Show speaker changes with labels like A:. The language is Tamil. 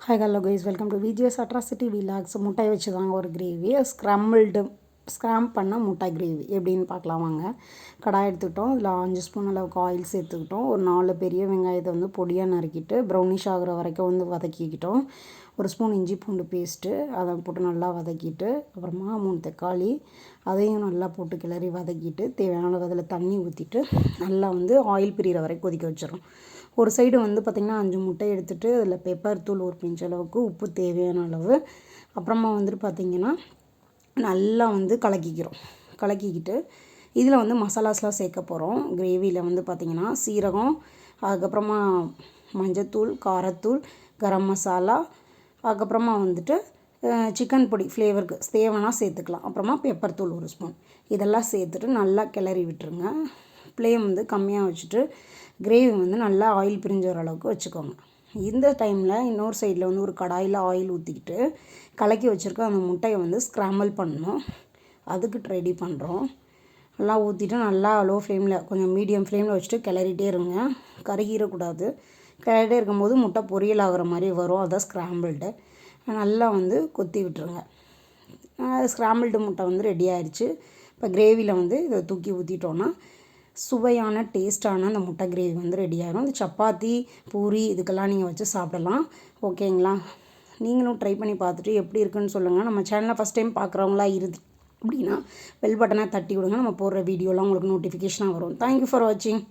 A: Hi hello guys, welcome to VGS atrocity vlogs. முட்டை வச்சு தாங்க ஒரு கிரேவி, ஸ்க்ராம் பண்ண முட்டை கிரேவி எப்படின்னு பார்க்கலாம் வாங்க. கடாய் எடுத்துக்கிட்டோம், இதில் 5 ஸ்பூன் அளவுக்கு ஆயில் சேர்த்துக்கிட்டோம். ஒரு 4 பெரிய வெங்காயத்தை வந்து பொடியாக நறுக்கிட்டு ப்ரௌனிஷ் ஆகிற வரைக்கும் வந்து வதக்கிக்கிட்டோம். ஒரு ஸ்பூன் இஞ்சி பூண்டு பேஸ்ட்டு அதை போட்டு நல்லா வதக்கிட்டு, அப்புறமா 3 தக்காளி அதையும் நல்லா போட்டு கிளறி வதக்கிட்டு, தேவையான அதில் தண்ணி ஊற்றிட்டு நல்லா வந்து ஆயில் பிரிகிற வரைக்கும் கொதிக்க வச்சிடறோம். ஒரு சைடு வந்து பார்த்திங்கன்னா 5 முட்டை எடுத்துகிட்டு அதில் பெப்பர் தூள் ஒரு பிஞ்ச் அளவுக்கு, உப்பு தேவையான அளவு, அப்புறமா வந்துட்டு பார்த்திங்கன்னா நல்லா வந்து கலக்கிக்கிட்டு இதில் வந்து மசாலாஸ்லாம் சேர்க்க போகிறோம். கிரேவியில் வந்து பார்த்திங்கன்னா சீரகம், அதுக்கப்புறமா மஞ்சத்தூள், காரத்தூள், கரம் மசாலா, அதுக்கப்புறமா வந்துட்டு சிக்கன் பொடி ஃப்ளேவருக்கு தேவைன்னா சேர்த்துக்கலாம். அப்புறமா பெப்பர் தூள் 1 ஸ்பூன் இதெல்லாம் சேர்த்துட்டு நல்லா கிளறி விட்டுருங்க. ஃப்ளேம் வந்து கம்மியாக வச்சுட்டு கிரேவி வந்து நல்லா ஆயில் பிரிஞ்ச அளவுக்கு வச்சுக்கோங்க. இந்த டைமில் இன்னொரு சைடில் வந்து ஒரு கடாயில் ஆயில் ஊற்றிக்கிட்டு கலக்கி வச்சுருக்க அந்த முட்டையை வந்து ஸ்க்ராம்பிள் பண்ணணும். அதுக்கு ரெடி பண்ணுறோம். நல்லா ஊற்றிட்டு நல்லா லோ ஃப்ளேமில் கொஞ்சம் மீடியம் ஃப்ளேமில் வச்சுட்டு கிளறிட்டே இருங்க. கருகிடக்கூடாது. கிளறிட்டே இருக்கும்போது முட்டை பொரியல் ஆகிற மாதிரி வரும். அதான் ஸ்க்ராம்பிள்டு. நல்லா வந்து கொத்தி விட்டுருங்க. ஸ்க்ராம்பிள்டு முட்டை வந்து ரெடி ஆயிடுச்சு. இப்போ கிரேவியில் வந்து இதை தூக்கி ஊற்றிட்டோன்னா சுவையான டேஸ்ட்டான அந்த முட்டை கிரேவி வந்து ரெடி ஆகிடும். இந்த சப்பாத்தி, பூரி இதுக்கெல்லாம் நீங்கள் வச்சு சாப்பிடலாம். ஓகேங்களா? நீங்களும் ட்ரை பண்ணி பார்த்துட்டு எப்படி இருக்குன்னு சொல்லுங்கள். நம்ம சேனலை ஃபஸ்ட் டைம் பார்க்குறவங்களா அப்படின்னா பெல் பட்டனை தட்டி விடுங்க. நம்ம போடுற வீடியோலாம் உங்களுக்கு நோட்டிஃபிகேஷனாக வரும். தேங்க்யூ ஃபார் வாட்சிங்.